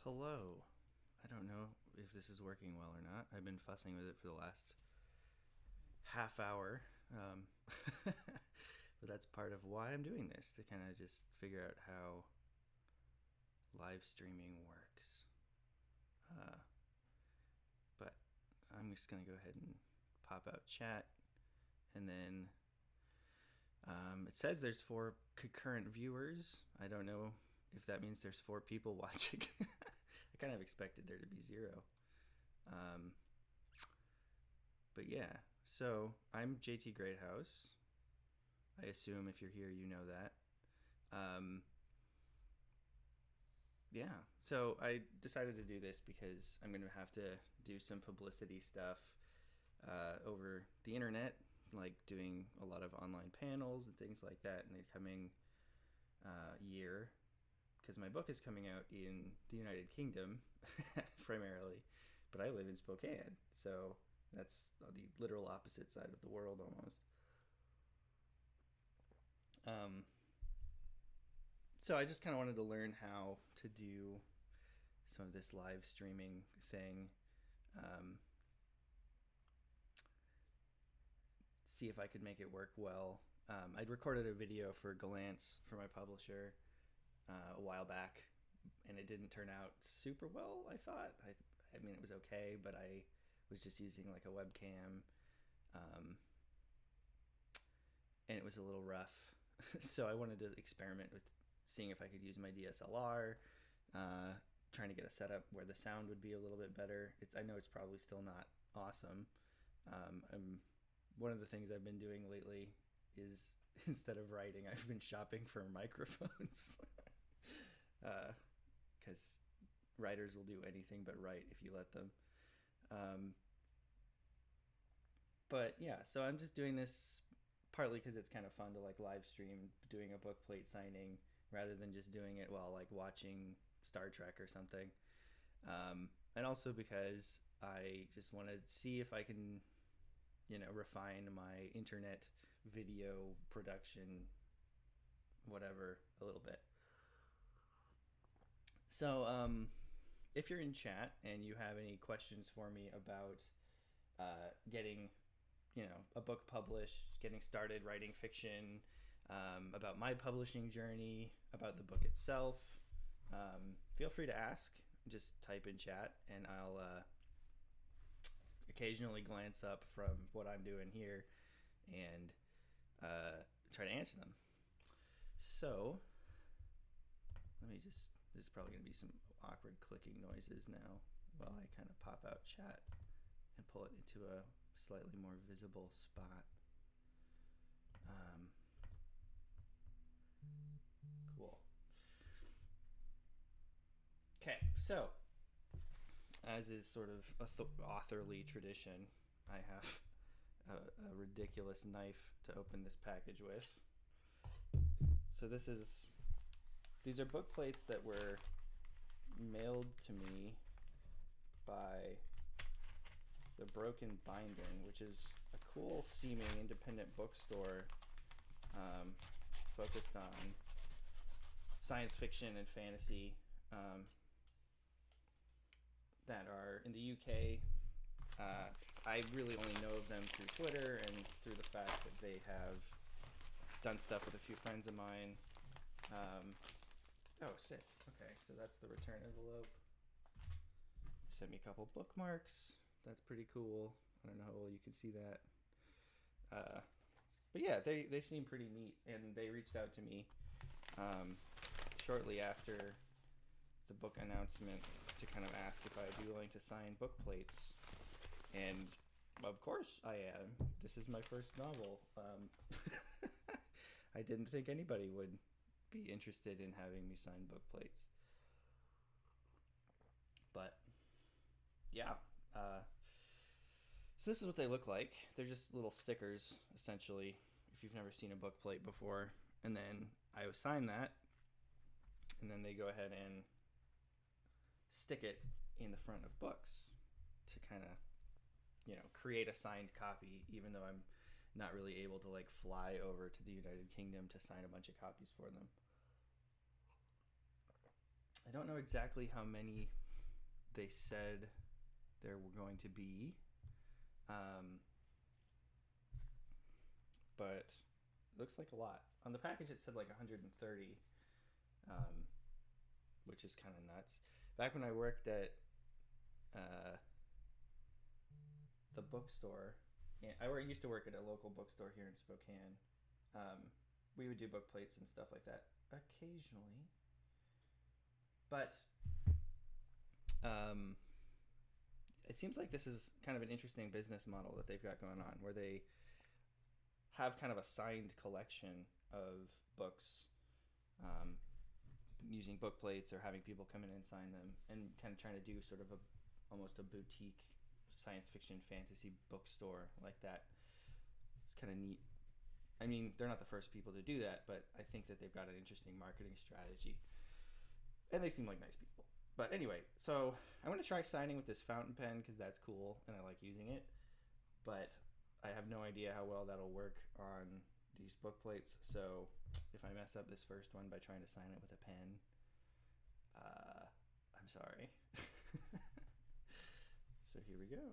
Hello. I don't know if this is working well or not. I've been fussing with it for the last half hour. But that's part of why I'm doing this, to kind of just figure out how live streaming works. But I'm just going to go ahead and pop out chat. And then it says there's 4 concurrent viewers. I don't know if that means there's 4 people watching. I kind of expected there to be 0. But yeah, so I'm JT Greathouse. I assume if you're here, you know that. Yeah, so I decided to do this because I'm going to have to do some publicity stuff over the internet, like doing a lot of online panels and things like that in the coming year, because my book is coming out in the United Kingdom primarily, but I live in Spokane, so that's the literal opposite side of the world almost. So I just kind of wanted to learn how to do some of this live streaming thing. See if I could make it work well. I'd recorded a video for Galance for my publisher a while back, and it didn't turn out super well, I thought. I mean, it was okay, but I was just using like a webcam, and it was a little rough. So I wanted to experiment with seeing if I could use my DSLR, trying to get a setup where the sound would be a little bit better. I know it's probably still not awesome. One of the things I've been doing lately is, instead of writing, I've been shopping for microphones. Because writers will do anything but write if you let them. But yeah, so I'm just doing this partly because it's kind of fun to like live stream doing a book plate signing rather than just doing it while like watching Star Trek or something. And also because I just want to see if I can, refine my internet video production, whatever, a little bit. So if you're in chat and you have any questions for me about getting, a book published, getting started writing fiction, about my publishing journey, about the book itself, feel free to ask. Just type in chat and I'll occasionally glance up from what I'm doing here and try to answer them. So this is probably going to be some awkward clicking noises now while I kind of pop out chat and pull it into a slightly more visible spot. Cool. Okay, so as is sort of authorly tradition, I have a ridiculous knife to open this package with. So these are book plates that were mailed to me by the Broken Binding, which is a cool seeming independent bookstore focused on science fiction and fantasy that are in the UK. I really only know of them through Twitter and through the fact that they have done stuff with a few friends of mine. Oh, sick. Okay, so that's the return envelope. Sent me a couple bookmarks. That's pretty cool. I don't know how well you can see that. But yeah, they seem pretty neat, and they reached out to me shortly after the book announcement to kind of ask if I'd be willing to sign book plates. And of course I am. This is my first novel. I didn't think anybody would be interested in having me sign book plates. But yeah, so this is what they look like. They're just little stickers, essentially, if you've never seen a book plate before. And then I sign that, and then they go ahead and stick it in the front of books to kind of, create a signed copy, even though I'm not really able to like fly over to the United Kingdom to sign a bunch of copies for them. I don't know exactly how many they said there were going to be. Um, but it looks like a lot. On the package, it said like 130, um, which is kind of nuts. Back when I worked at uh, the bookstore, used to work at a local bookstore here in Spokane. We would do book plates and stuff like that occasionally, but it seems like this is kind of an interesting business model that they've got going on, where they have kind of a signed collection of books, um, using book plates or having people come in and sign them, and kind of trying to do sort of almost a boutique science fiction fantasy bookstore like that. It's kind of neat. I mean, they're not the first people to do that, but I think that they've got an interesting marketing strategy, and they seem like nice people. But anyway, so I want to try signing with this fountain pen because that's cool and I like using it, but I have no idea how well that'll work on these book plates. So if I mess up this first one by trying to sign it with a pen, I'm sorry. So here we go.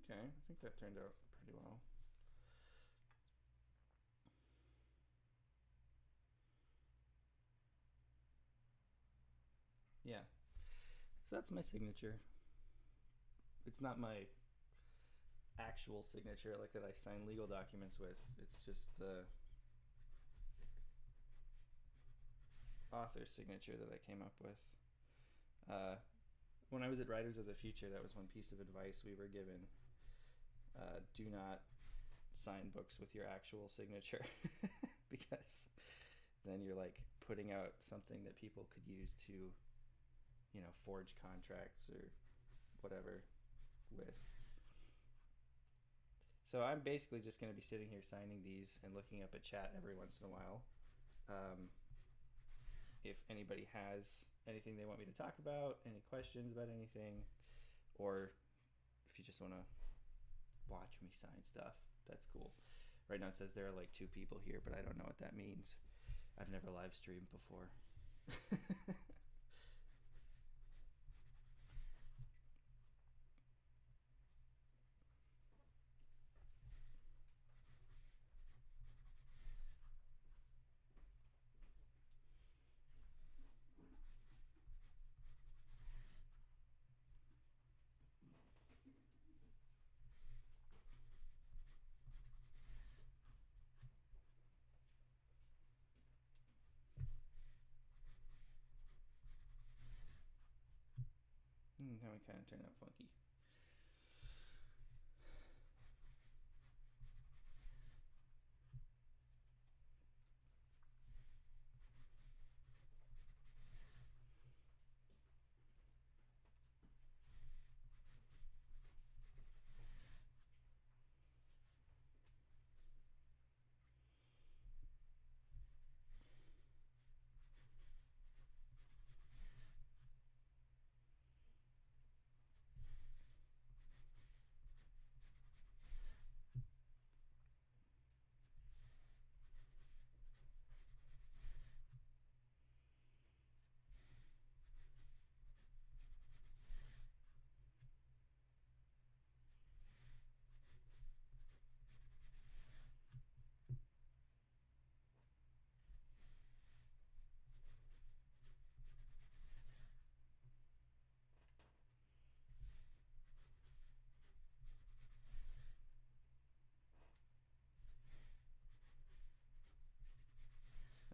Okay, I think that turned out pretty well. Yeah, so that's my signature. It's not my actual signature like that I sign legal documents with. It's just the author's signature that I came up with. When I was at Writers of the Future, that was one piece of advice we were given. Do not sign books with your actual signature because then you're like putting out something that people could use to, forge contracts or whatever with. So I'm basically just going to be sitting here signing these and looking up at chat every once in a while. If anybody has anything they want me to talk about, any questions about anything, or if you just want to watch me sign stuff, that's cool. Right now it says there are like 2 people here, but I don't know what that means. I've never live streamed before. Now it kind of turned out funky.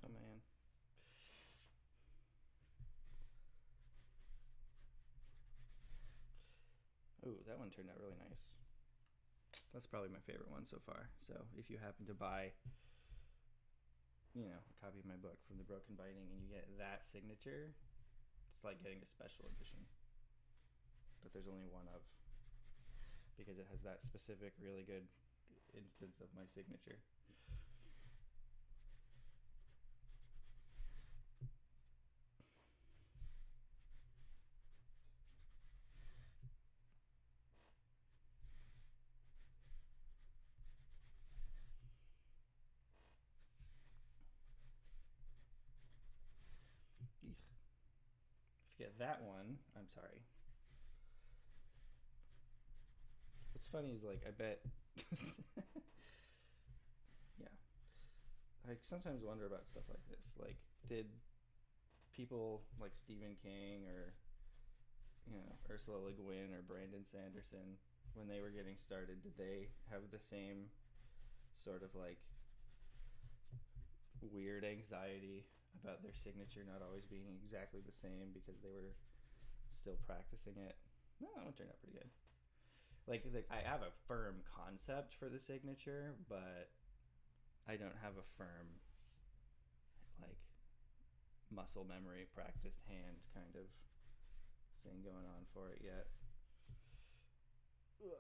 Oh man. Ooh, that one turned out really nice. That's probably my favorite one so far. So if you happen to buy, a copy of my book from the Broken Binding and you get that signature, it's like getting a special edition. But there's only one of, because it has that specific really good instance of my signature. Yeah, that one. I'm sorry. What's funny is like I bet. Yeah, I sometimes wonder about stuff like this. Like, did people like Stephen King or Ursula Le Guin or Brandon Sanderson, when they were getting started, did they have the same sort of like weird anxiety about their signature not always being exactly the same because they were still practicing it? No, that one turned out pretty good. Like I have a firm concept for the signature, but I don't have a firm like muscle memory practiced hand kind of thing going on for it yet. Ugh.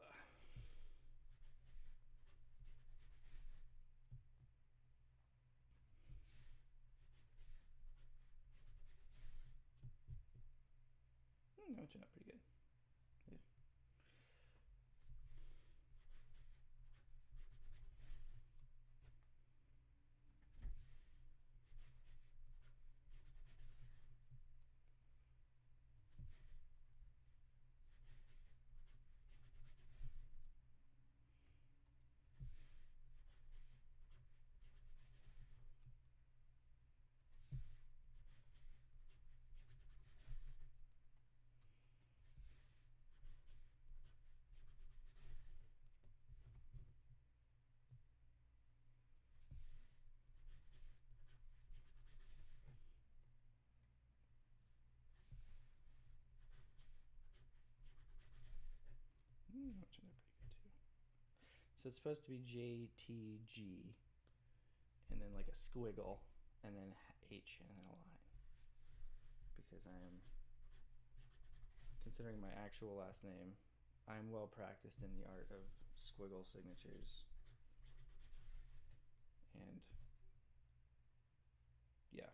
That turned out pretty good. Yeah. That turned out pretty good too. So it's supposed to be JTG, and then like a squiggle, and then H, and then a line. Because I am, considering my actual last name, I am well practiced in the art of squiggle signatures. And yeah.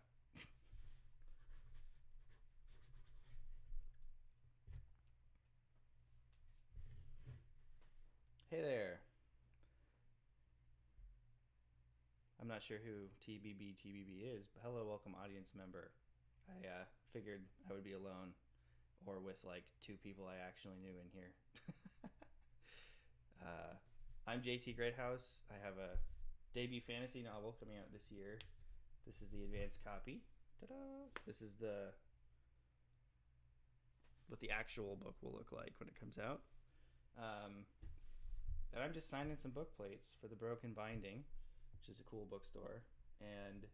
Hey there. I'm not sure who TBB is, but hello, welcome audience member. I figured I would be alone or with like two people I actually knew in here. I'm JT Greathouse. I have a debut fantasy novel coming out this year. This is the advanced copy. Ta-da! This is what the actual book will look like when it comes out. And I'm just signing some book plates for the Broken Binding, which is a cool bookstore, and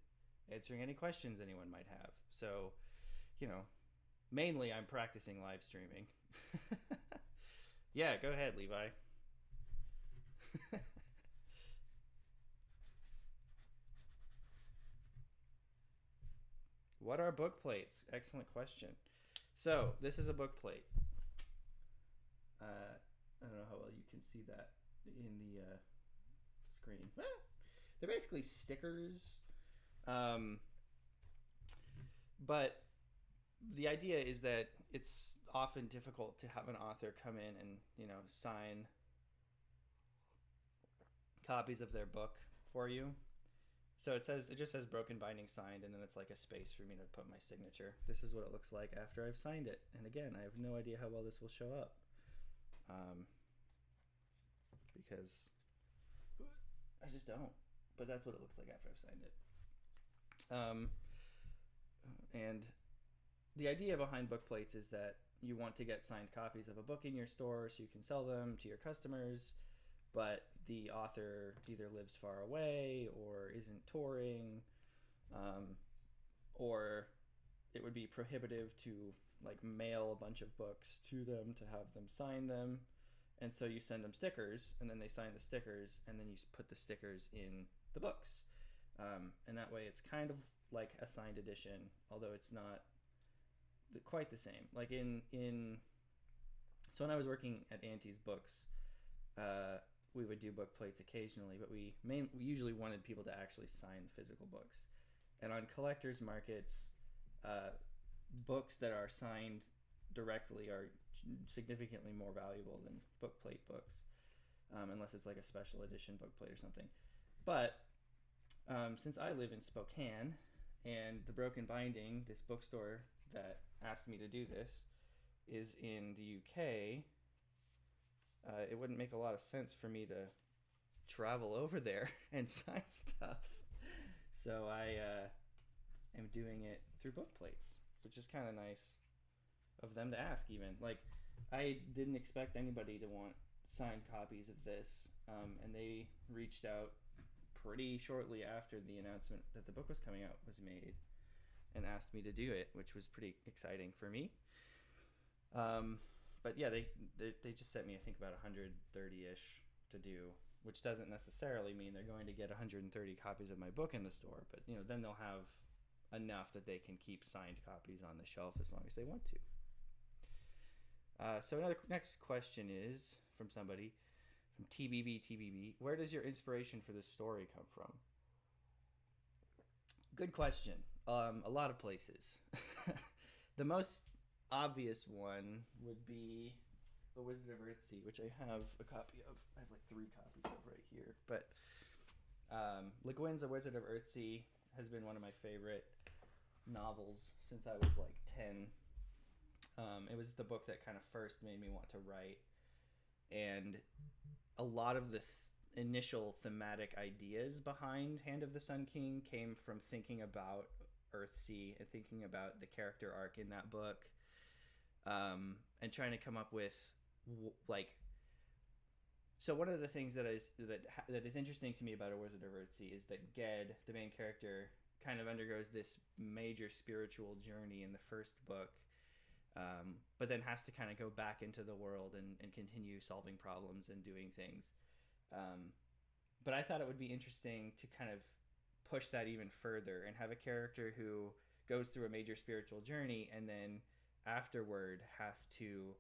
answering any questions anyone might have. So, mainly I'm practicing live streaming. Yeah, go ahead, Levi. What are book plates? Excellent question. So, this is a book plate. I don't know how well you can see that in the screen. They're basically stickers. But the idea is that it's often difficult to have an author come in and, sign copies of their book for you. So it just says Broken Binding signed, and then it's like a space for me to put my signature. This is what it looks like after I've signed it. And again, I have no idea how well this will show up. Because I just don't. But that's what it looks like after I've signed it. And the idea behind book plates is that you want to get signed copies of a book in your store so you can sell them to your customers, but the author either lives far away or isn't touring, or it would be prohibitive to like mail a bunch of books to them to have them sign them. And so you send them stickers, and then they sign the stickers, and then you put the stickers in the books. And that way it's kind of like a signed edition, although it's not quite the same. Like so when I was working at Auntie's Books, we would do book plates occasionally, but we usually wanted people to actually sign physical books. And on collectors markets, books that are signed directly are significantly more valuable than book plate books, unless it's like a special edition book plate or something. But since I live in Spokane And the Broken Binding, this bookstore that asked me to do this, is in the UK. It wouldn't make a lot of sense for me to travel over there and sign stuff. So I am doing it through bookplates, which is kind of nice of them to ask. Even like, I didn't expect anybody to want signed copies of this, and they reached out pretty shortly after the announcement that the book was coming out was made and asked me to do it, which was pretty exciting for me. But yeah, they just sent me, I think, about 130-ish to do, which doesn't necessarily mean they're going to get 130 copies of my book in the store, but then they'll have enough that they can keep signed copies on the shelf as long as they want to. So next question is from somebody, from TBB. Where does your inspiration for this story come from? Good question. A lot of places. The most obvious one would be The Wizard of Earthsea, which I have a copy of. I have like 3 copies of right here. But Le Guin's The Wizard of Earthsea has been one of my favorite novels since I was like 10. It was the book that kind of first made me want to write. And a lot of the initial thematic ideas behind Hand of the Sun King came from thinking about Earthsea and thinking about the character arc in that book, and trying to come up with so one of the things that is interesting to me about A Wizard of Earthsea is that Ged, the main character, kind of undergoes this major spiritual journey in the first book, but then has to kind of go back into the world and continue solving problems and doing things. But I thought it would be interesting to kind of push that even further and have a character who goes through a major spiritual journey and then afterward has to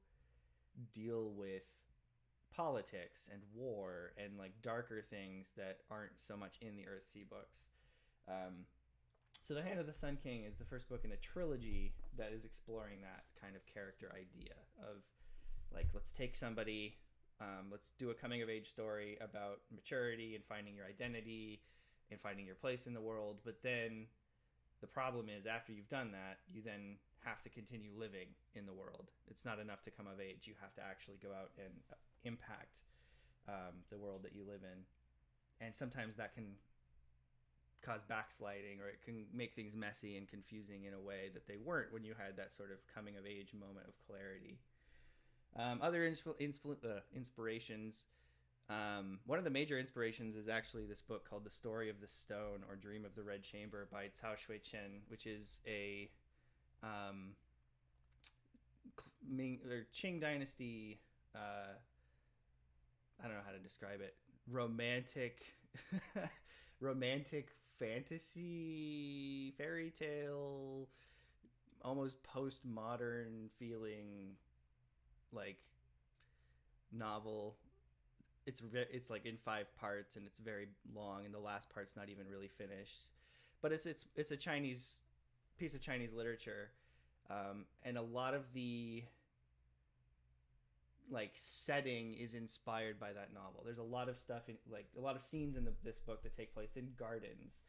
deal with politics and war and like darker things that aren't so much in the Earthsea books. So The Hand of the Sun King is the first book in a trilogy that is exploring that kind of character idea of like, let's take somebody, let's do a coming of age story about maturity and finding your identity and finding your place in the world. But then the problem is, after you've done that, you then have to continue living in the world. It's not enough to come of age. You have to actually go out and impact the world that you live in. And sometimes that can cause backsliding, or it can make things messy and confusing in a way that they weren't when you had that sort of coming of age moment of clarity. Other inspirations. One of the major inspirations is actually this book called The Story of the Stone, or Dream of the Red Chamber by Cao Shui-chen, which is a Ming or Qing Dynasty. I don't know how to describe it. Romantic fantasy fairy tale, almost postmodern feeling like novel. It's like in 5 parts and it's very long, and the last part's not even really finished. But it's a Chinese piece of Chinese literature, and a lot of the like setting is inspired by that novel. There's a lot of stuff in like a lot of scenes in this book that take place in gardens,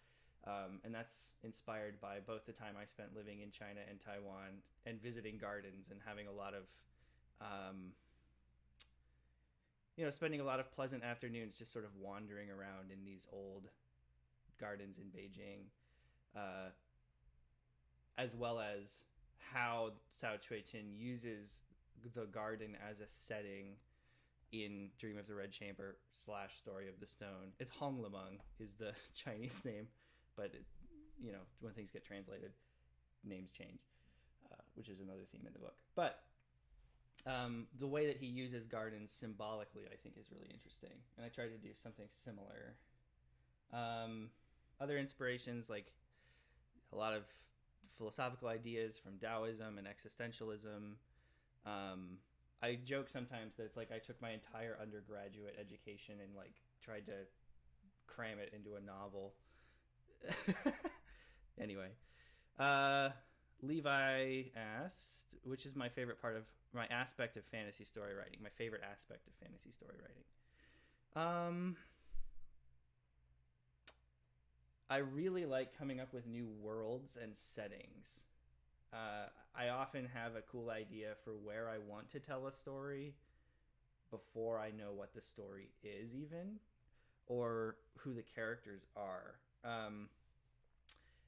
and that's inspired by both the time I spent living in China and Taiwan and visiting gardens and having a lot of spending a lot of pleasant afternoons just sort of wandering around in these old gardens in Beijing, as well as how Cao Shui-chen uses the garden as a setting in Dream of the Red Chamber / Story of the Stone. It's Honglemeng is the Chinese name, but when things get translated, names change, which is another theme in the book. But the way that he uses gardens symbolically, I think, is really interesting, and I tried to do something similar. Other inspirations, like a lot of philosophical ideas from Taoism and existentialism. I joke sometimes that it's like I took my entire undergraduate education and like tried to cram it into a novel. Anyway, Levi asked, which is my favorite part of my aspect of fantasy story writing, my favorite aspect of fantasy story writing. I really like coming up with new worlds and settings. I often have a cool idea for where I want to tell a story before I know what the story is, even, or who the characters are.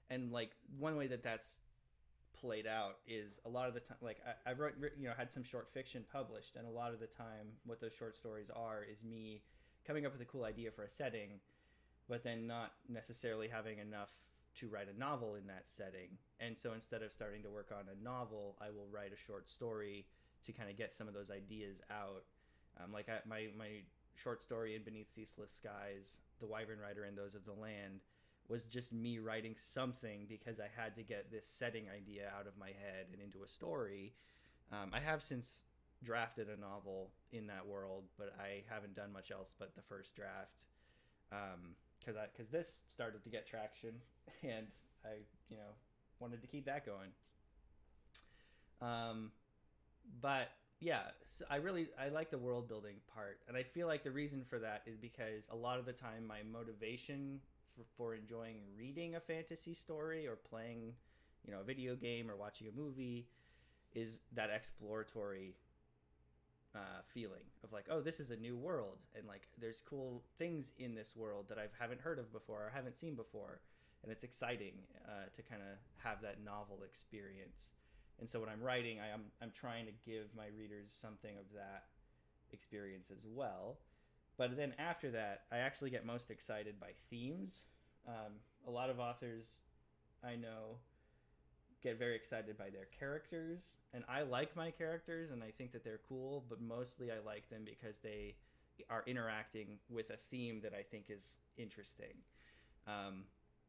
And like one way that that's played out is a lot of the time, like I've wrote, had some short fiction published, and a lot of the time, what those short stories are is me coming up with a cool idea for a setting, but then not necessarily having enough to write a novel in that setting. And so instead of starting to work on a novel, I will write a short story to kind of get some of those ideas out. My short story in Beneath Ceaseless Skies, The Wyvern Rider and Those of the Land, was just me writing something because I had to get this setting idea out of my head and into a story. I have since drafted a novel in that world, but I haven't done much else but the first draft. Because this started to get traction, and I wanted to keep that going. But yeah, so I like the world building part, and I feel like the reason for that is because a lot of the time my motivation for enjoying reading a fantasy story or playing a video game or watching a movie is that exploratory feeling of like, oh, this is a new world, and like there's cool things in this world that I haven't heard of before or haven't seen before, and it's exciting to kind of have that novel experience. And so when I'm writing, I'm trying to give my readers something of that experience as well. But then after that, I actually get most excited by themes. A lot of authors I know get very excited by their characters, and I like my characters and I think that they're cool, but mostly I like them because they are interacting with a theme that I think is interesting.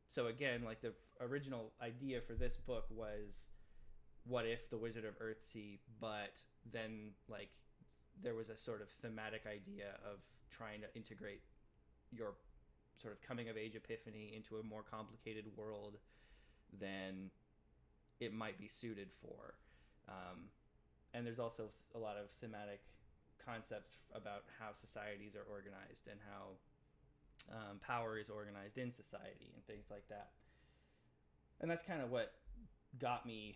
So again, like the original idea for this book was, what if the Wizard of Earthsea, but then like there was a sort of thematic idea of trying to integrate your sort of coming of age epiphany into a more complicated world than it might be suited for. And there's also a lot of thematic concepts about how societies are organized and how power is organized in society and things like that. And that's kind of what got me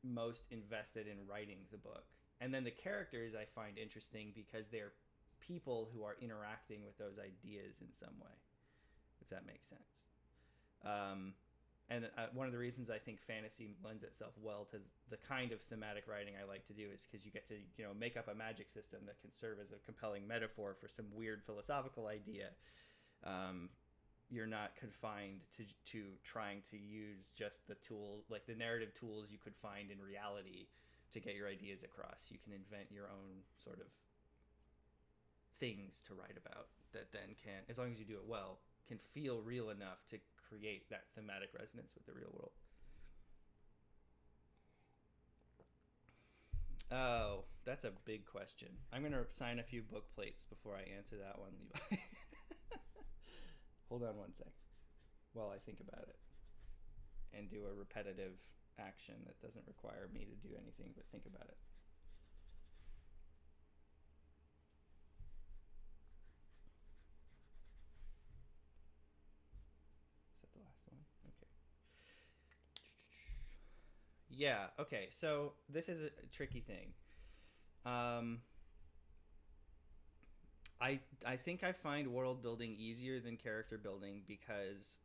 most invested in writing the book. And then the characters I find interesting because they're people who are interacting with those ideas in some way, if that makes sense. And one of the reasons I think fantasy lends itself well to the kind of thematic writing I like to do is because you get to make up a magic system that can serve as a compelling metaphor for some weird philosophical idea. You're not confined to trying to use just the tool, like the narrative tools you could find in reality to get your ideas across. You can invent your own sort of things to write about that then can, as long as you do it well, can feel real enough to create that thematic resonance with the real world. Oh, that's a big question. I'm going to sign a few book plates before I answer that one, Levi. Hold on one sec while I think about it and do a repetitive action that doesn't require me to do anything but think about it. Is that the last one? Okay. Yeah, okay. So this is a tricky thing. I think I find world building easier than character building because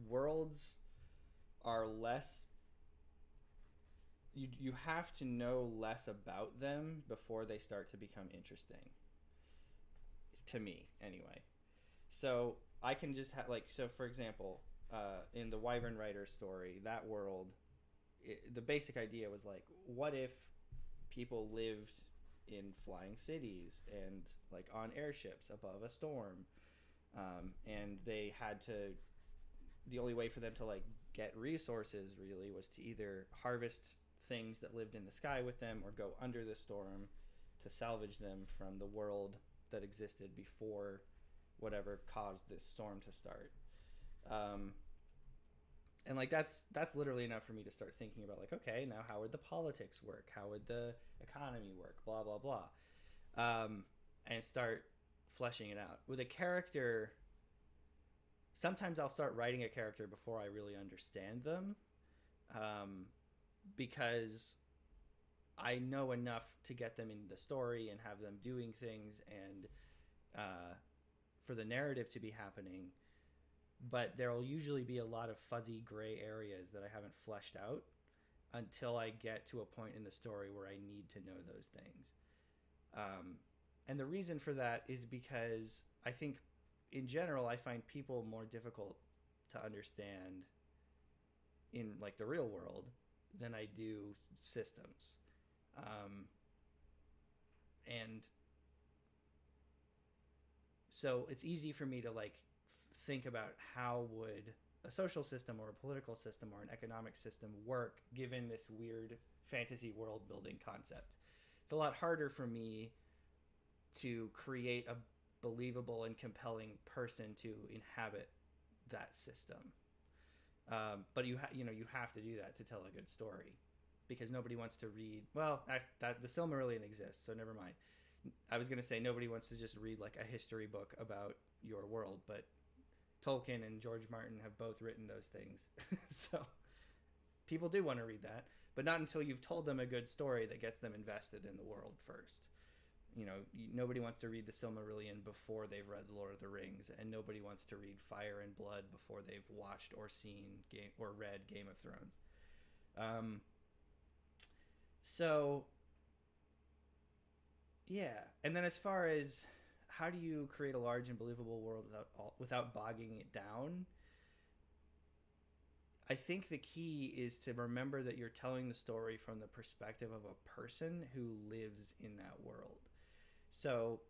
worlds are less, you have to know less about them before they start to become interesting, to me anyway. So I can just have, like, so for example, in the Wyvern Rider story, that world, the basic idea was like, what if people lived in flying cities and like on airships above a storm, and they had to, the only way for them to like get resources really was to either harvest things that lived in the sky with them or go under the storm to salvage them from the world that existed before whatever caused this storm to start. And like that's literally enough for me to start thinking about like, okay, now how would the politics work, how would the economy work, blah blah blah, and start fleshing it out with a character. sometimes I'll start writing a character before I really understand them, um, because I know enough to get them in the story and have them doing things and uh, for the narrative to be happening. But there will usually be a lot of fuzzy gray areas that I haven't fleshed out until I get to a point in the story where I need to know those things. Um, and the reason for that is because I think, in general, I find people more difficult to understand in like the real world than I do systems. Um, and so it's easy for me to like think about how would a social system or a political system or an economic system work given this weird fantasy world building concept. It's a lot harder for me to create a believable and compelling person to inhabit that system. But you have to do that to tell a good story, because nobody wants to read. Well, the Silmarillion exists, so never mind. I was going to say nobody wants to just read like a history book about your world, but Tolkien and George Martin have both written those things. So people do want to read that, but not until you've told them a good story that gets them invested in the world first. Nobody wants to read the Silmarillion before they've read The Lord of the Rings, and nobody wants to read Fire and Blood before they've watched or seen or read Game of Thrones. So yeah, and then as far as how do you create a large and believable world without bogging it down, I think the key is to remember that you're telling the story from the perspective of a person who lives in that world. So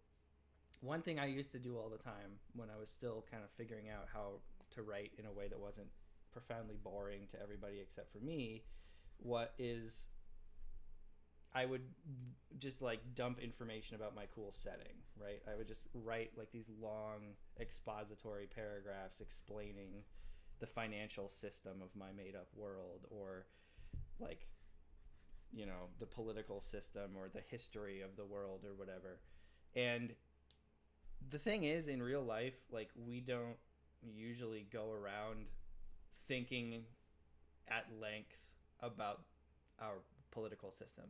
one thing I used to do all the time when I was still kind of figuring out how to write in a way that wasn't profoundly boring to everybody except for me, I would just like dump information about my cool setting, right? I would just write like these long expository paragraphs explaining the financial system of my made up world, or like, the political system or the history of the world or whatever. And the thing is, in real life, like, we don't usually go around thinking at length about our political system,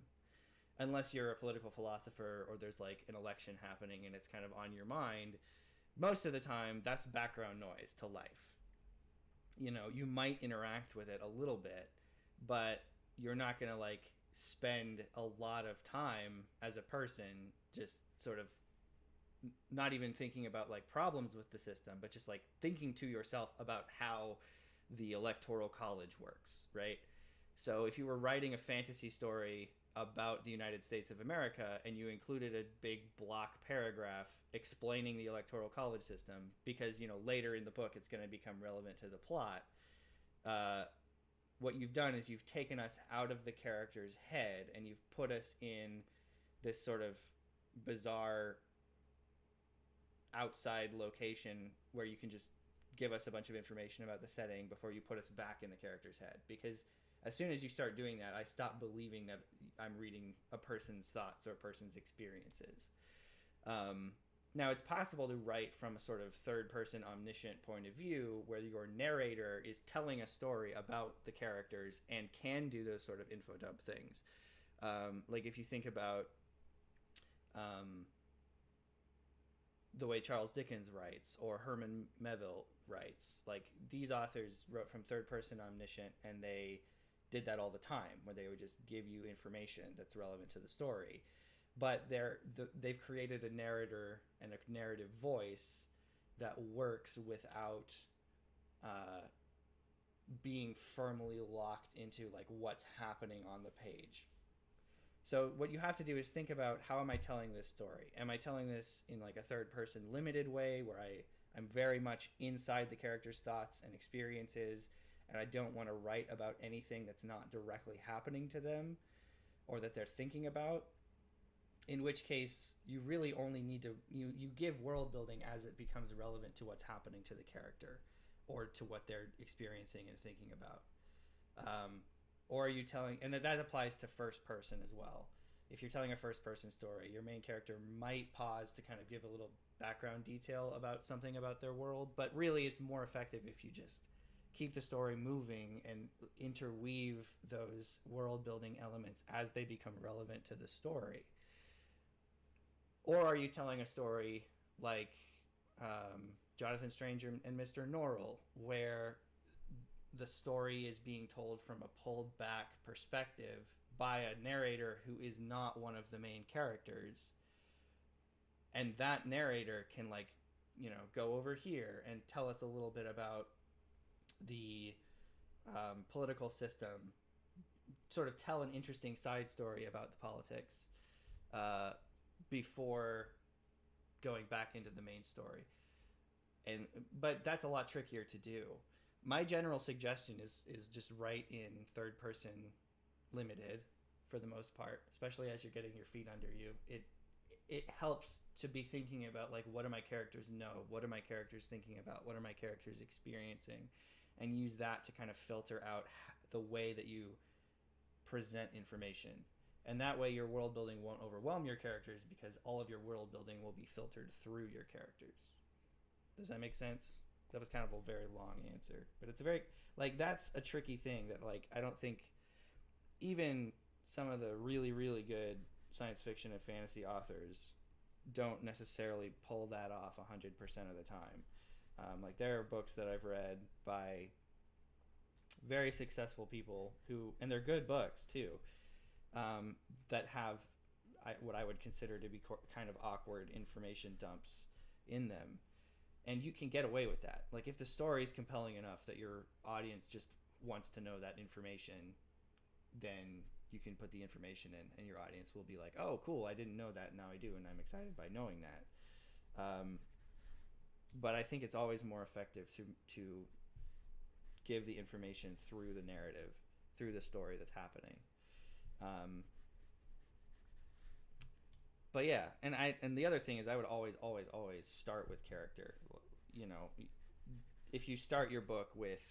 unless you're a political philosopher or there's like an election happening and it's kind of on your mind. Most of the time, that's background noise to life. You might interact with it a little bit, but you're not going to like spend a lot of time as a person just sort of not even thinking about like problems with the system, but just like thinking to yourself about how the electoral college works, right? So if you were writing a fantasy story about the United States of America and you included a big block paragraph explaining the electoral college system, because later in the book it's going to become relevant to the plot, what you've done is you've taken us out of the character's head and you've put us in this sort of bizarre outside location where you can just give us a bunch of information about the setting before you put us back in the character's head. Because as soon as you start doing that, I stop believing that I'm reading a person's thoughts or a person's experiences. Now, it's possible to write from a sort of third-person omniscient point of view where your narrator is telling a story about the characters and can do those sort of info dump things. Like if you think about the way Charles Dickens writes or Herman Melville writes, like these authors wrote from third-person omniscient, and they did that all the time, where they would just give you information that's relevant to the story. But they've created a narrator and a narrative voice that works without being firmly locked into like what's happening on the page. So what you have to do is think about, how am I telling this story? Am I telling this in like a third person limited way where I'm very much inside the character's thoughts and experiences, and I don't want to write about anything that's not directly happening to them or that they're thinking about? In which case, you really only need to, you give world building as it becomes relevant to what's happening to the character or to what they're experiencing and thinking about. Or are you telling, and that applies to first person as well. If you're telling a first person story, your main character might pause to kind of give a little background detail about something about their world, but really it's more effective if you just keep the story moving and interweave those world building elements as they become relevant to the story. Or are you telling a story like Jonathan Strange and Mr. Norrell, where the story is being told from a pulled back perspective by a narrator who is not one of the main characters, and that narrator can, like, you know, go over here and tell us a little bit about the political system, sort of tell an interesting side story about the politics before going back into the main story. But that's a lot trickier to do. My general suggestion is just write in third person limited for the most part, especially as you're getting your feet under you. It helps to be thinking about, like, what do my characters know? What are my characters thinking about? What are my characters experiencing? And use that to kind of filter out the way that you present information. And that way your world building won't overwhelm your characters, because all of your world building will be filtered through your characters. Does that make sense? That was kind of a very long answer, but it's a very, like, that's a tricky thing that, like, I don't think even some of the really, really good science fiction and fantasy authors don't necessarily pull that off 100% of the time. Like, there are books that I've read by very successful people who, and they're good books too, that have what I would consider to be kind of awkward information dumps in them. And you can get away with that. Like, if the story is compelling enough that your audience just wants to know that information, then you can put the information in, and your audience will be like, oh, cool, I didn't know that, now I do, and I'm excited by knowing that. But I think it's always more effective to give the information through the narrative, through the story that's happening. But yeah, and the other thing is, I would always start with character. You know, if you start your book with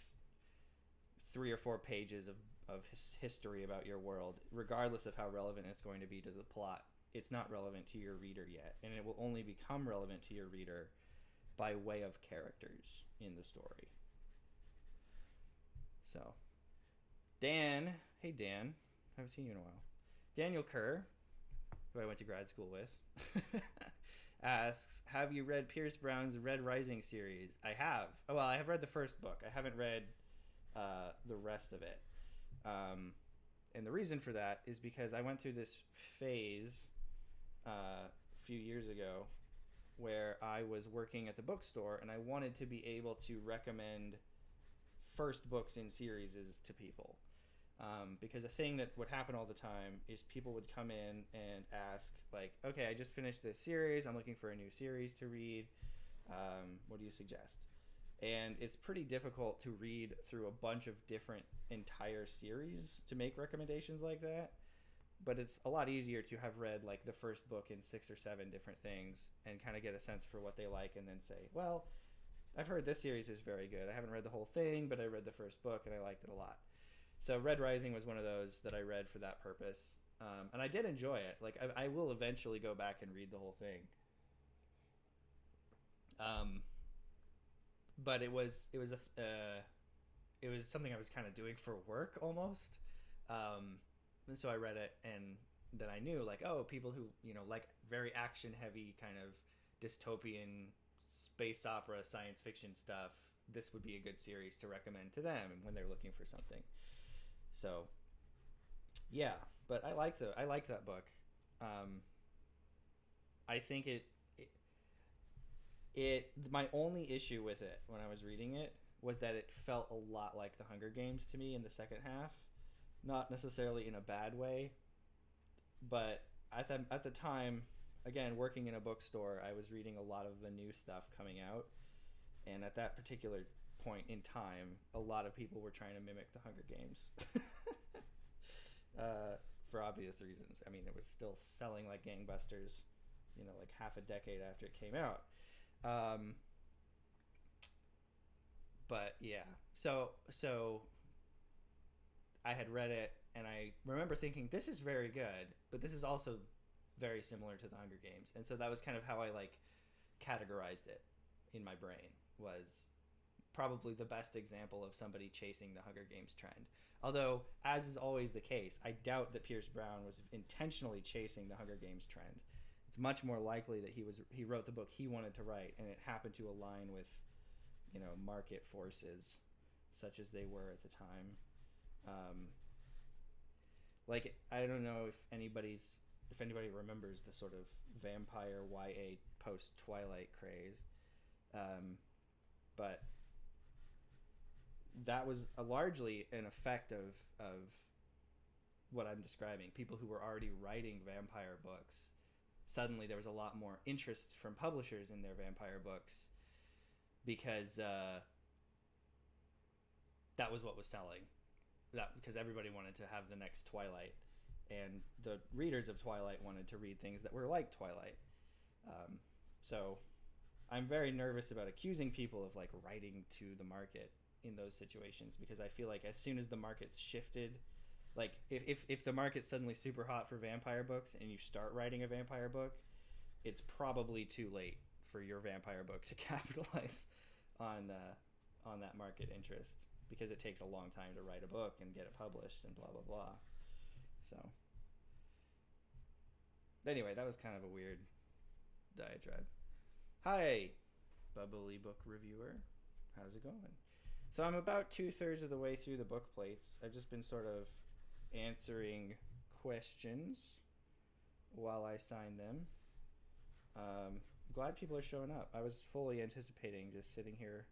3 or 4 pages of history about your world, regardless of how relevant it's going to be to the plot, it's not relevant to your reader yet, and it will only become relevant to your reader by way of characters in the story. So, Dan, hey Dan, I haven't seen you in a while. Daniel Kerr, who I went to grad school with, asks, have you read Pierce Brown's Red Rising series? I have. Well, I have read the first book. I haven't read the rest of it. And the reason for that is because I went through this phase a few years ago where I was working at the bookstore, and I wanted to be able to recommend first books in series to people. Because a thing that would happen all the time is people would come in and ask, like, okay, I just finished this series, I'm looking for a new series to read, what do you suggest? And it's pretty difficult to read through a bunch of different entire series to make recommendations like that, but it's a lot easier to have read, like, the first book in 6 or 7 different things and kind of get a sense for what they like, and then say, well, I've heard this series is very good. I haven't read the whole thing, but I read the first book and I liked it a lot. So Red Rising was one of those that I read for that purpose, and I did enjoy it. Like, I will eventually go back and read the whole thing. But it was something I was kind of doing for work almost, and so I read it, and then I knew, like, oh, people who, you know, like very action heavy kind of dystopian space opera science fiction stuff, this would be a good series to recommend to them when they're looking for something. So, yeah, but I liked that book. I think it my only issue with it when I was reading it was that it felt a lot like The Hunger Games to me in the second half. Not necessarily in a bad way, but at the time, again, working in a bookstore, I was reading a lot of the new stuff coming out, and at that particular point in time, a lot of people were trying to mimic The Hunger Games. For obvious reasons. I mean, it was still selling like gangbusters, you know, like half a decade after it came out. But yeah, so I had read it, and I remember thinking, this is very good, but this is also very similar to The Hunger Games. And so that was kind of how I, like, categorized it in my brain was probably the best example of somebody chasing the Hunger Games trend. Although, as is always the case, I doubt that Pierce Brown was intentionally chasing the Hunger Games trend. It's much more likely that he wrote the book he wanted to write, and it happened to align with, market forces, such as they were at the time. I don't know if anybody remembers the sort of vampire YA post Twilight craze, but that was largely an effect of what I'm describing. People who were already writing vampire books, suddenly there was a lot more interest from publishers in their vampire books because that was what was selling. Because everybody wanted to have the next Twilight, and the readers of Twilight wanted to read things that were like Twilight. So I'm very nervous about accusing people of like writing to the market in those situations, because I feel like as soon as the market's shifted, like if the market's suddenly super hot for vampire books and you start writing a vampire book, it's probably too late for your vampire book to capitalize on that market interest, because it takes a long time to write a book and get it published and blah blah blah. So anyway, that was kind of a weird diatribe. Hi, bubbly book reviewer. How's it going? So I'm about 2/3 of the way through the book plates. I've just been sort of answering questions while I sign them. I'm glad people are showing up. I was fully anticipating just sitting here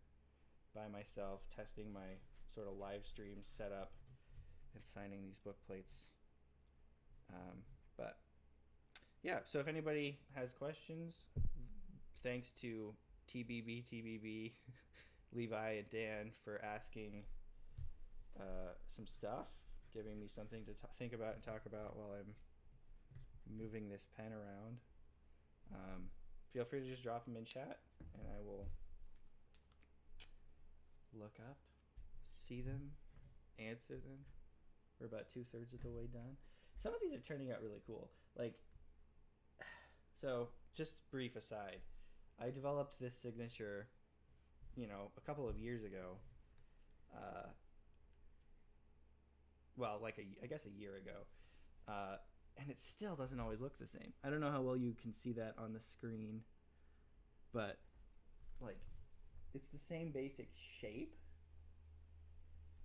by myself, testing my sort of live stream setup and signing these book plates. But yeah, so if anybody has questions, thanks to TBB, Levi and Dan for asking some stuff, giving me something to think about and talk about while I'm moving this pen around. Feel free to just drop them in chat, and I will look up, see them, answer them. We're about 2/3 of the way done. Some of these are turning out really cool. So just brief aside, I developed this signature, a couple of years ago. I guess a year ago. And it still doesn't always look the same. I don't know how well you can see that on the screen, but it's the same basic shape,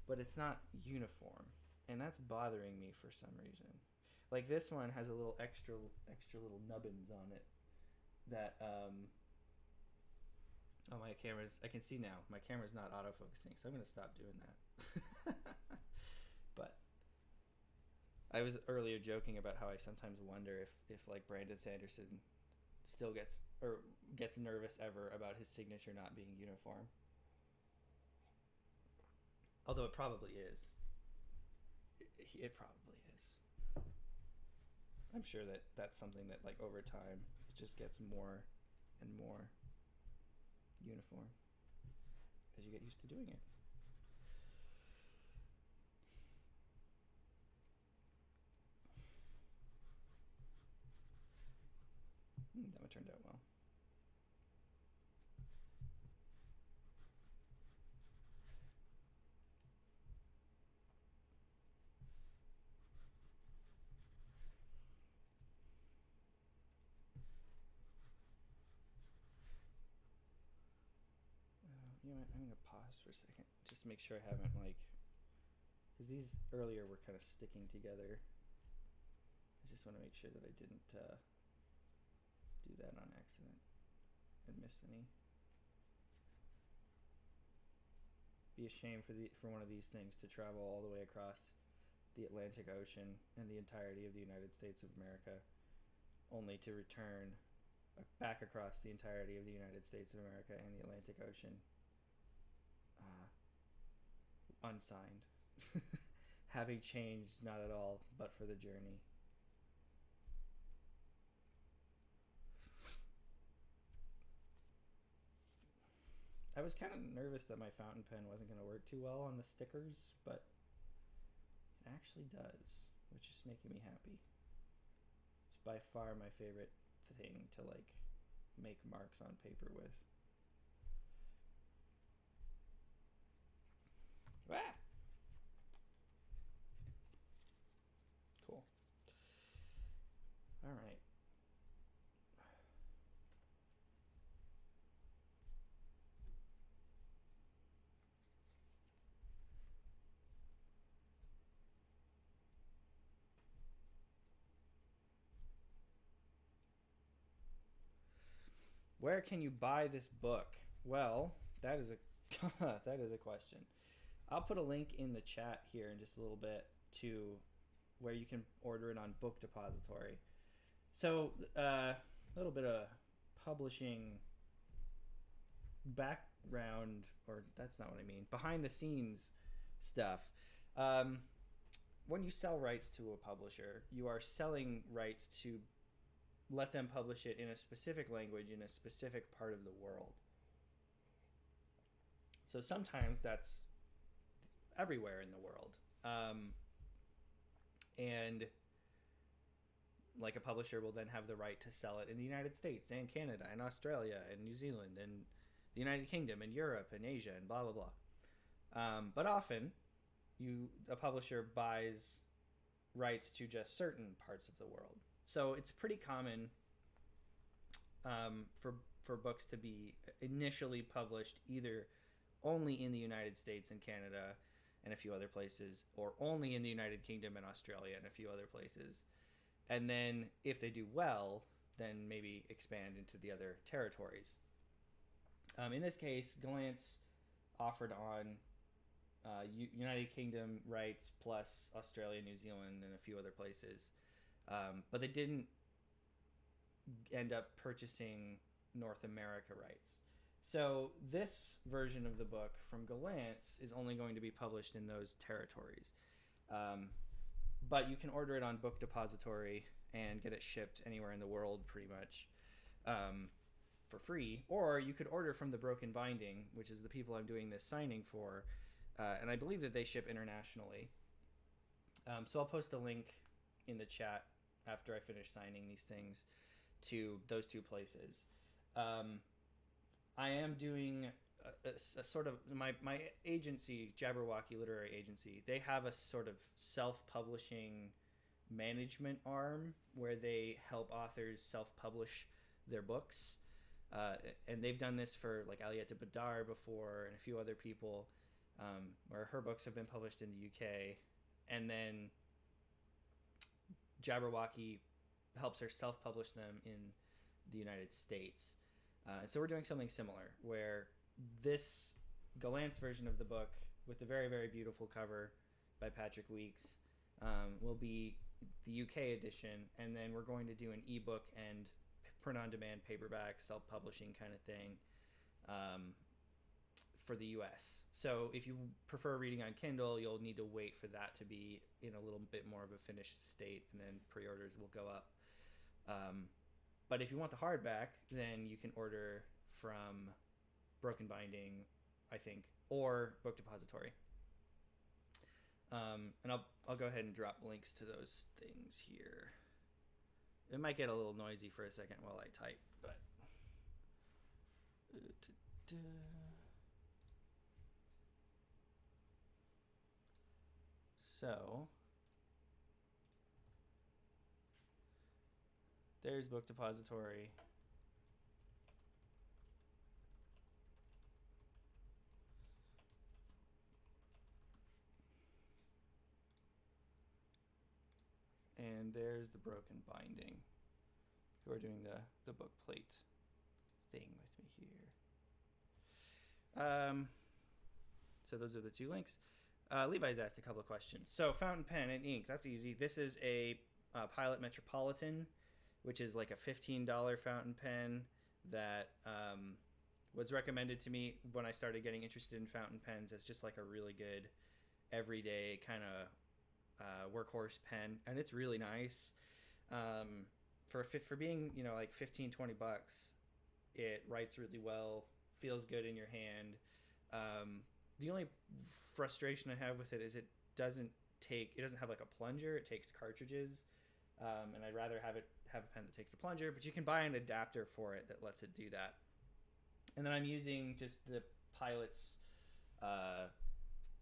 but it's not uniform, and that's bothering me for some reason. Like this one has a little extra little nubbins on it that my camera's, I can see now my camera's not autofocusing, so I'm gonna stop doing that. But I was earlier joking about how I sometimes wonder if like Brandon Sanderson still gets nervous ever about his signature not being uniform. Although it probably is. It probably is. I'm sure that that's something that like over time it just gets more and more uniform as you get used to doing it. That one turned out well. You know what? I'm going to pause for a second. Just make sure I haven't because these earlier were kind of sticking together. I just want to make sure that I didn't do that on accident and miss any. Be a shame for one of these things to travel all the way across the Atlantic Ocean and the entirety of the United States of America, only to return back across the entirety of the United States of America and the Atlantic Ocean unsigned. Having changed not at all, but for the journey. I was kind of nervous that my fountain pen wasn't going to work too well on the stickers, but it actually does, which is making me happy. It's by far my favorite thing to make marks on paper with. Ah! Cool. All right. Where can you buy this book? Well, that is a that is a question. I'll put a link in the chat here in just a little bit to where you can order it on Book Depository. So, a little bit of publishing background, or that's not what I mean, behind the scenes stuff. When you sell rights to a publisher, you are selling rights to let them publish it in a specific language in a specific part of the world. So sometimes that's everywhere in the world. And like a publisher will then have the right to sell it in the United States and Canada and Australia and New Zealand and the United Kingdom and Europe and Asia and blah, blah, blah. But often a publisher buys rights to just certain parts of the world. So it's pretty common for books to be initially published either only in the United States and Canada and a few other places, or only in the United Kingdom and Australia and a few other places. And then if they do well, then maybe expand into the other territories. In this case, Glance offered on United Kingdom rights plus Australia, New Zealand, and a few other places. But they didn't end up purchasing North America rights. So this version of the book from Glance is only going to be published in those territories. But you can order it on Book Depository and get it shipped anywhere in the world pretty much for free. Or you could order from the Broken Binding, which is the people I'm doing this signing for. And I believe that they ship internationally. So I'll post a link in the chat after I finish signing these things to those two places. I am doing a sort of my agency, Jabberwocky Literary Agency. They have a sort of self-publishing management arm where they help authors self-publish their books. And they've done this for like Aliette Badar before and a few other people, where her books have been published in the UK. And then Jabberwocky helps her self-publish them in the United States. And so we're doing something similar, where this Glance version of the book with the very, very beautiful cover by Patrick Weeks will be the UK edition, and then we're going to do an ebook and print-on-demand paperback self-publishing kind of thing for the US. So if you prefer reading on Kindle, you'll need to wait for that to be in a little bit more of a finished state, and then pre-orders will go up. But if you want the hardback, then you can order from Broken Binding, I think, or Book Depository. And I'll go ahead and drop links to those things here. It might get a little noisy for a second while I type, but so there's Book Depository. And there's the Broken Binding, who are doing the book plate thing with me here. So those are the two links. Levi's asked a couple of questions. So fountain pen and ink, that's easy. This is a Pilot Metropolitan, which is like a $15 fountain pen that was recommended to me when I started getting interested in fountain pens as just like a really good everyday kind of workhorse pen, and it's really nice. For being, you know, like 15-20 bucks, it writes really well, feels good in your hand. The only frustration I have with it is it doesn't have like a plunger. It takes cartridges, and I'd rather have a pen that takes the plunger, but you can buy an adapter for it that lets it do that. And then I'm using just the Pilot's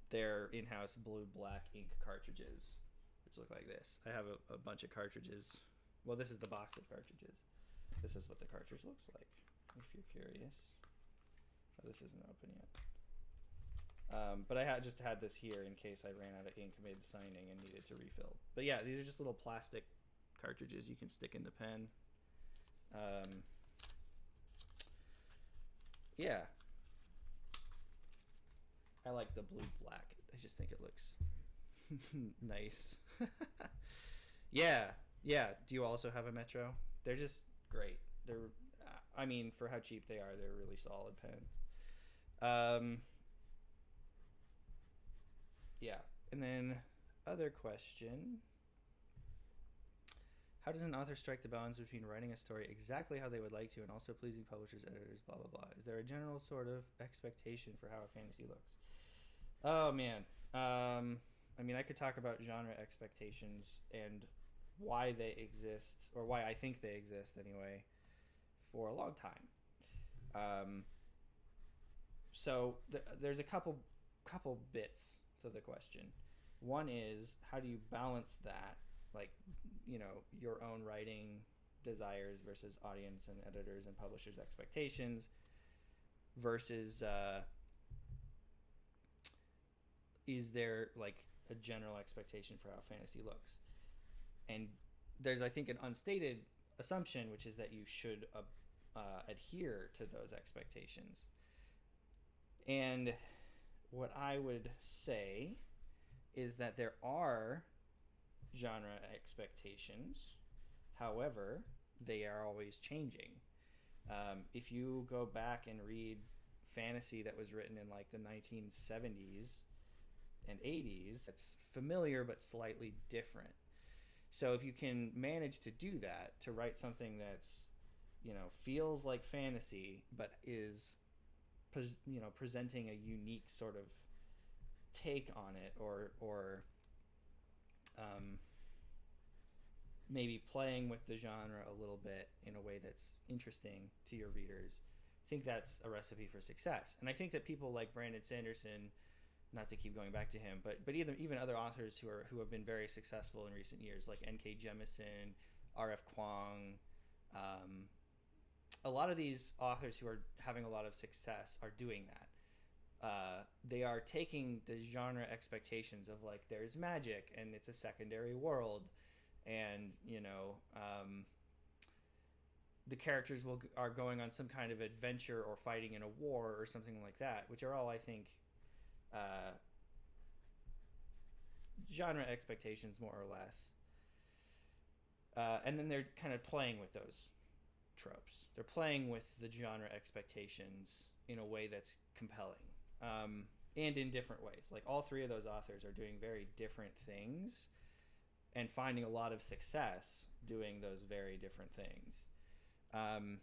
their in-house blue-black ink cartridges, which look like this. I have a bunch of cartridges. Well, this is the box of cartridges. This is what the cartridge looks like, if you're curious. Oh, this isn't open yet. But I just had this here in case I ran out of ink, made the signing, and needed to refill. But yeah, these are just little plastic cartridges you can stick in the pen. Yeah. I like the blue-black. I just think it looks nice. Yeah. Do you also have a Metro? They're just great. They're, I mean, for how cheap they are, they're a really solid pen. Yeah. And then other question. How does an author strike the balance between writing a story exactly how they would like to and also pleasing publishers, editors, blah, blah, blah? Is there a general sort of expectation for how a fantasy looks? Oh, man. I mean, I could talk about genre expectations and why they exist, or why I think they exist anyway, for a long time. So there's a couple bits to the question. One is, how do you balance that, like, you know, your own writing desires versus audience and editors and publishers' expectations versus is there like a general expectation for how fantasy looks? And there's, I think, an unstated assumption, which is that you should adhere to those expectations. And what I would say is that there are genre expectations. However, they are always changing. If you go back and read fantasy that was written in like the 1970s and 80s, it's familiar but slightly different. So if you can manage to do that, to write something that's, you know, feels like fantasy but is, you know, presenting a unique sort of take on it, or maybe playing with the genre a little bit in a way that's interesting to your readers, I think that's a recipe for success. And I think that people like Brandon Sanderson, not to keep going back to him, but even other authors who have been very successful in recent years, like N.K. Jemisin, R.F. Kuang, a lot of these authors who are having a lot of success are doing that. They are taking the genre expectations of, like, there's magic and it's a secondary world, and, you know, the characters are going on some kind of adventure or fighting in a war or something like that, which are all, I think, genre expectations, more or less. And then they're kind of playing with those tropes. They're playing with the genre expectations in a way that's compelling, and in different ways. Like, all three of those authors are doing very different things and finding a lot of success doing those very different things. And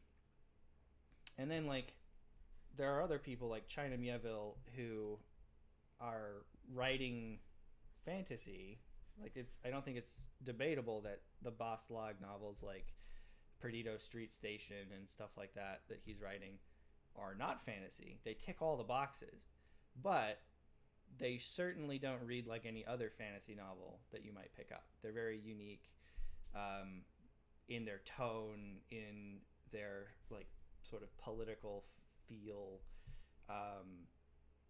then, like, there are other people like China Miéville who are writing fantasy. Like, I don't think it's debatable that the Boss Log novels like Perdido Street Station and stuff like that he's writing are not fantasy. They tick all the boxes, but they certainly don't read like any other fantasy novel that you might pick up. They're very unique in their tone, in their, like, sort of political feel,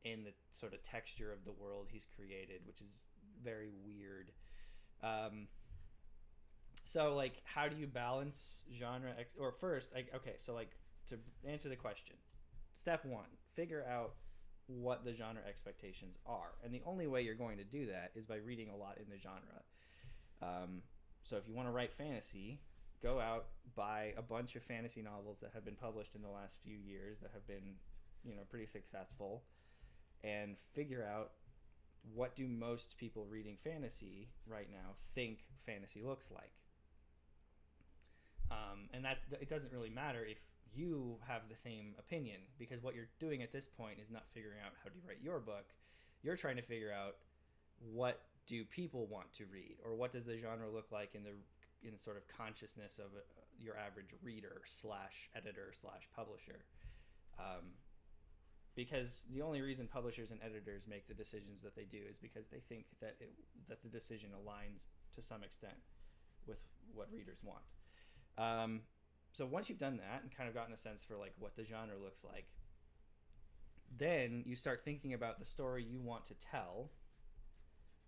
in the sort of texture of the world he's created, which is very weird. So, like, how do you balance genre or first, okay, so, like, to answer the question, step one, figure out what the genre expectations are. And the only way you're going to do that is by reading a lot in the genre. So if you want to write fantasy, go out, buy a bunch of fantasy novels that have been published in the last few years that have been, you know, pretty successful, and figure out, what do most people reading fantasy right now think fantasy looks like? And that it doesn't really matter if you have the same opinion, because what you're doing at this point is not figuring out how to write your book. You're trying to figure out, what do people want to read, or what does the genre look like in in the sort of consciousness of your average reader slash editor slash publisher. Because the only reason publishers and editors make the decisions that they do is because they think that the decision aligns to some extent with what readers want. So once you've done that and kind of gotten a sense for like what the genre looks like, then you start thinking about the story you want to tell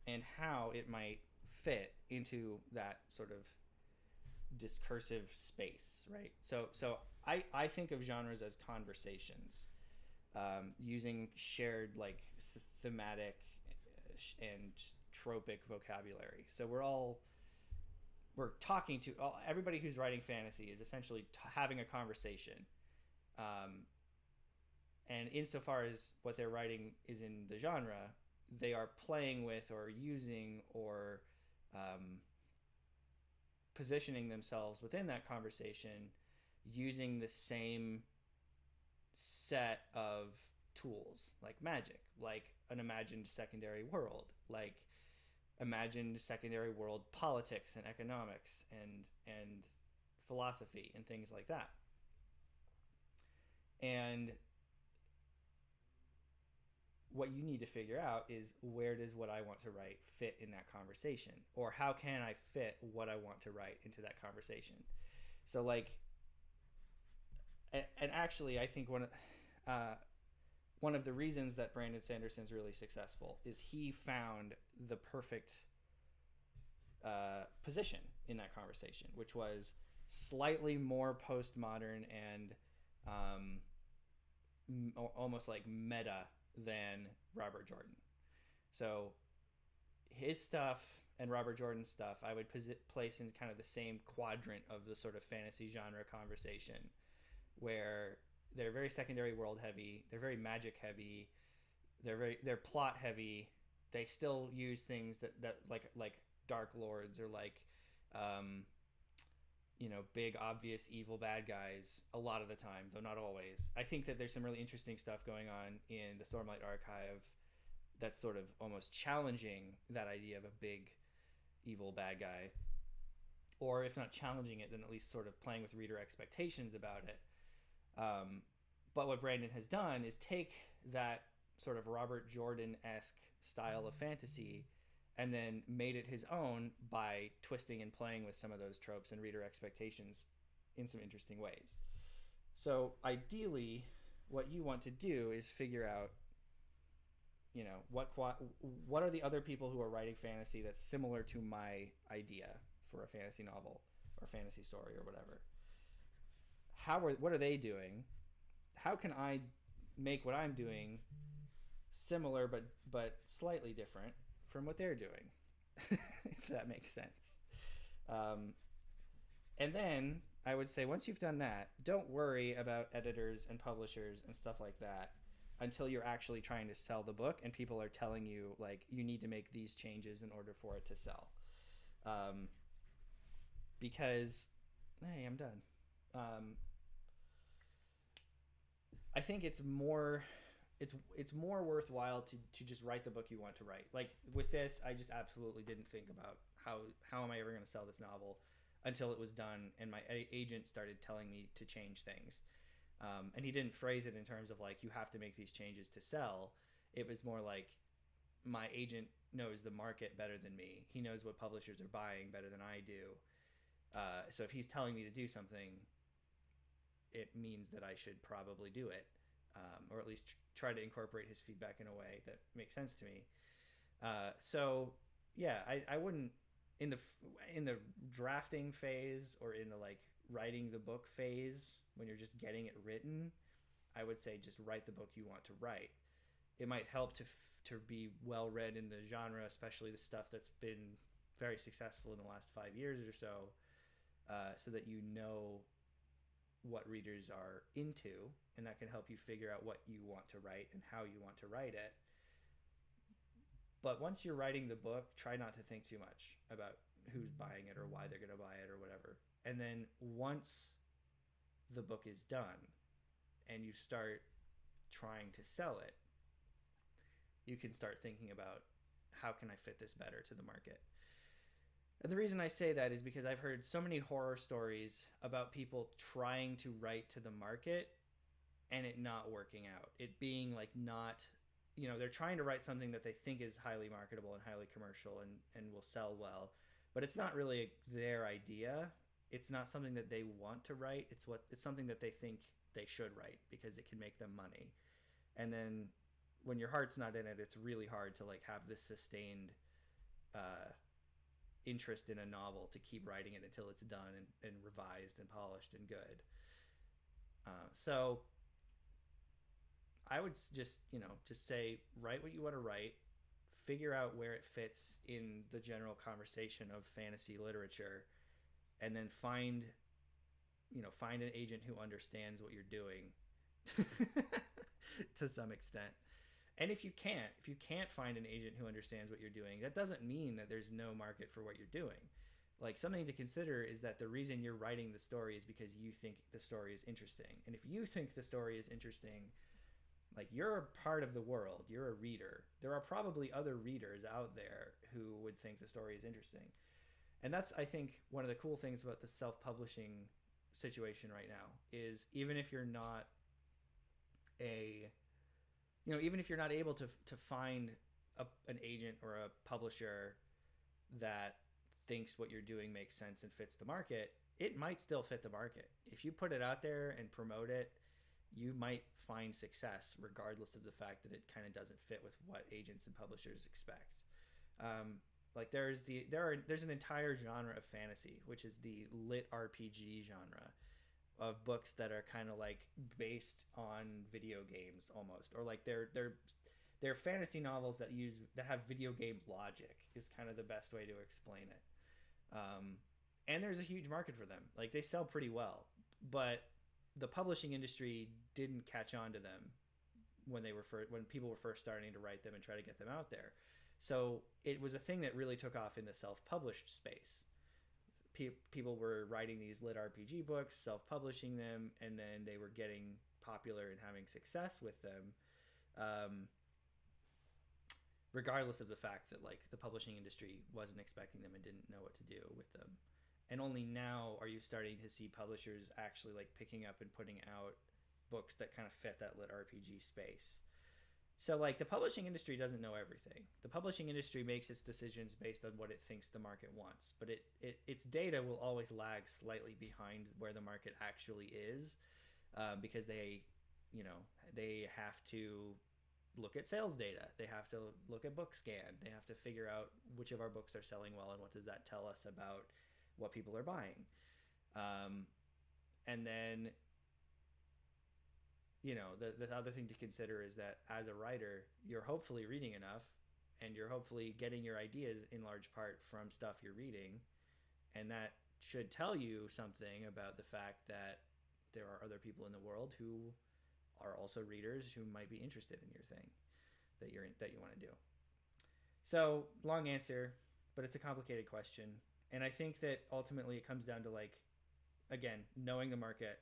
and how it might fit into that sort of discursive space, right? So I think of genres as conversations, using shared like thematic and tropic vocabulary. So we're talking to everybody who's writing fantasy is essentially having a conversation, and insofar as what they're writing is in the genre, they are playing with or using or positioning themselves within that conversation using the same set of tools, like magic, like an imagined secondary world, like imagined secondary world politics and economics and philosophy and things like that. And what you need to figure out is, where does what I want to write fit in that conversation, or how can I fit what I want to write into that conversation? So like, and actually I think one of the reasons that Brandon Sanderson's really successful is he found the perfect position in that conversation, which was slightly more postmodern and almost like meta than Robert Jordan. So his stuff and Robert Jordan's stuff I would place in kind of the same quadrant of the sort of fantasy genre conversation, where they're very secondary world heavy, they're very magic heavy, they're plot heavy. They still use things that like dark lords or like big obvious evil bad guys a lot of the time, though not always. I think that there's some really interesting stuff going on in the Stormlight Archive that's sort of almost challenging that idea of a big evil bad guy, or if not challenging it, then at least sort of playing with reader expectations about it. But what Brandon has done is take that sort of Robert Jordan-esque style of fantasy and then made it his own by twisting and playing with some of those tropes and reader expectations in some interesting ways. So ideally, what you want to do is figure out, what are the other people who are writing fantasy that's similar to my idea for a fantasy novel or fantasy story or whatever. What are they doing? How can I make what I'm doing similar but slightly different from what they're doing, if that makes sense. And then I would say, once you've done that, don't worry about editors and publishers and stuff like that until you're actually trying to sell the book and people are telling you, like, you need to make these changes in order for it to sell. Because, hey, I'm done. I think it's more worthwhile to just write the book you want to write. Like with this, I just absolutely didn't think about how am I ever going to sell this novel until it was done, and my agent started telling me to change things. And he didn't phrase it in terms of like, you have to make these changes to sell. It was more like, my agent knows the market better than me. He knows what publishers are buying better than I do. So if he's telling me to do something, it means that I should probably do it, or at least try to incorporate his feedback in a way that makes sense to me. So yeah, I wouldn't, in the drafting phase or in the like writing the book phase, when you're just getting it written, I would say just write the book you want to write. It might help to be well read in the genre, especially the stuff that's been very successful in the last 5 years or so, so that you know what readers are into, and that can help you figure out what you want to write and how you want to write it. But once you're writing the book, try not to think too much about who's buying it or why they're going to buy it or whatever. And then once the book is done and you start trying to sell it, you can start thinking about, how can I fit this better to the market? And the reason I say that is because I've heard so many horror stories about people trying to write to the market and it not working out. It being like not, they're trying to write something that they think is highly marketable and highly commercial and will sell well, but it's not really their idea. It's not something that they want to write. It's something that they think they should write because it can make them money. And then when your heart's not in it, it's really hard to like have this sustained uh, interest in a novel to keep writing it until it's done and revised and polished and good. So I would just say write what you want to write, figure out where it fits in the general conversation of fantasy literature, and then find an agent who understands what you're doing to some extent. And if you can't find an agent who understands what you're doing, that doesn't mean that there's no market for what you're doing. Like, something to consider is that the reason you're writing the story is because you think the story is interesting. And if you think the story is interesting, like, you're a part of the world, you're a reader. There are probably other readers out there who would think the story is interesting. And that's, I think, one of the cool things about the self-publishing situation right now is even if you're not a even if you're not able to find an agent or a publisher that thinks what you're doing makes sense and fits the market, it might still fit the market. If you put it out there and promote it, you might find success regardless of the fact that it kind of doesn't fit with what agents and publishers expect. Like there's an entire genre of fantasy, which is the lit RPG genre of books that are kind of like based on video games almost, or like they're fantasy novels that have video game logic is kind of the best way to explain it. And there's a huge market for them. Like, they sell pretty well, but the publishing industry didn't catch on to them when people were first starting to write them and try to get them out there. So it was a thing that really took off in the self-published space. People were writing these lit RPG books, self-publishing them, and then they were getting popular and having success with them, regardless of the fact that like the publishing industry wasn't expecting them and didn't know what to do with them. And only now are you starting to see publishers actually like picking up and putting out books that kind of fit that lit RPG space. So like the publishing industry doesn't know everything. The publishing industry makes its decisions based on what it thinks the market wants, but its data will always lag slightly behind where the market actually is, because they have to look at sales data. They have to look at BookScan. They have to figure out which of our books are selling well and what does that tell us about what people are buying. And then the other thing to consider is that as a writer, you're hopefully reading enough and you're hopefully getting your ideas in large part from stuff you're reading. And that should tell you something about the fact that there are other people in the world who are also readers who might be interested in your thing that you want to do. So, long answer, but it's a complicated question. And I think that ultimately it comes down to, like, again, knowing the market,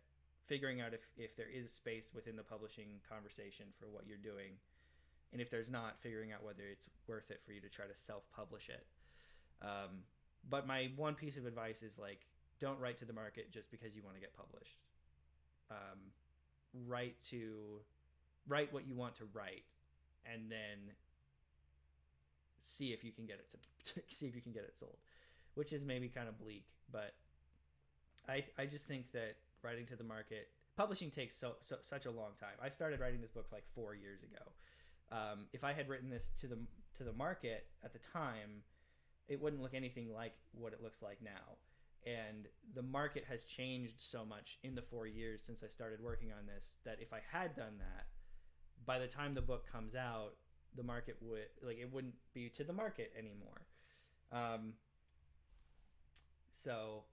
figuring out if there is space within the publishing conversation for what you're doing. And if there's not, figuring out whether it's worth it for you to try to self-publish it. But my one piece of advice is, like, don't write to the market just because you want to get published. Write what you want to write, and then see if you can get it sold, which is maybe kind of bleak, but I just think that writing to the market, publishing takes such a long time. I started writing this book like 4 years ago. If I had written this to the market at the time, it wouldn't look anything like what it looks like now. And the market has changed so much in the 4 years since I started working on this that if I had done that, by the time the book comes out, the market it wouldn't be to the market anymore. So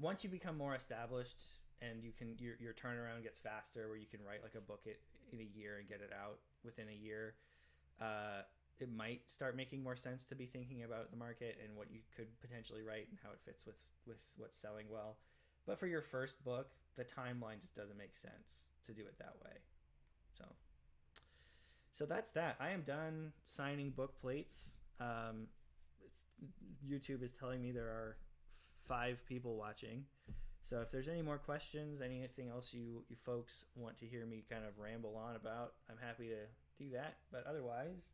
once you become more established and your turnaround gets faster, where you can write like a book in a year and get it out within a year, it might start making more sense to be thinking about the market and what you could potentially write and how it fits with what's selling well. But for your first book, the timeline just doesn't make sense to do it that way. So that's that. I am done signing book plates. YouTube is telling me there are 5 people watching. So if there's any more questions, anything else you folks want to hear me kind of ramble on about, I'm happy to do that. But otherwise,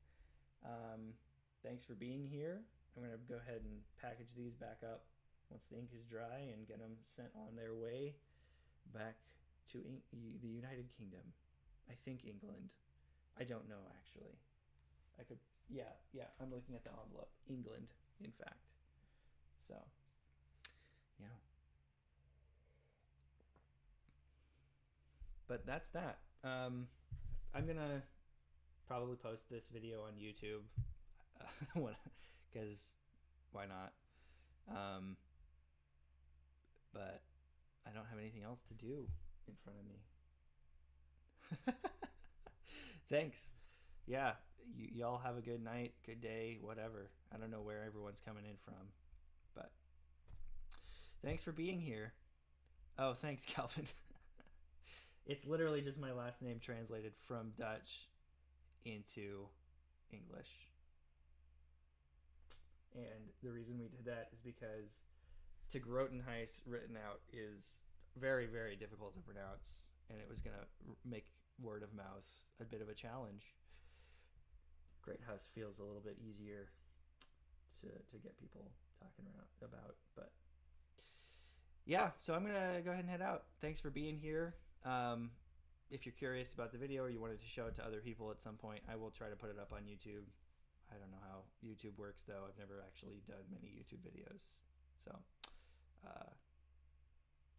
thanks for being here. I'm going to go ahead and package these back up once the ink is dry and get them sent on their way back to the United Kingdom. I think England. I don't know, actually. I could, yeah, I'm looking at the envelope. England, in fact. So, yeah. But that's that. I'm going to probably post this video on YouTube because why not? But I don't have anything else to do in front of me. Thanks. Yeah, y'all have a good night, good day, whatever. I don't know where everyone's coming in from, but thanks for being here. Oh, thanks, Calvin. It's literally just my last name translated from Dutch into English. And the reason we did that is because to Grotenhuis written out is very, very difficult to pronounce, and it was going to make word of mouth a bit of a challenge. Great House feels a little bit easier to get people talking about, but yeah, so I'm gonna go ahead and head out. Thanks for being here. If you're curious about the video or you wanted to show it to other people at some point, I will try to put it up on YouTube. I don't know how YouTube works though. I've never actually done many YouTube videos, so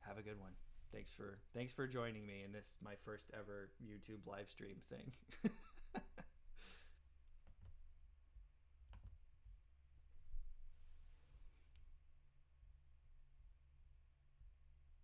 have a good one. Thanks for joining me in this, my first ever YouTube live stream thing.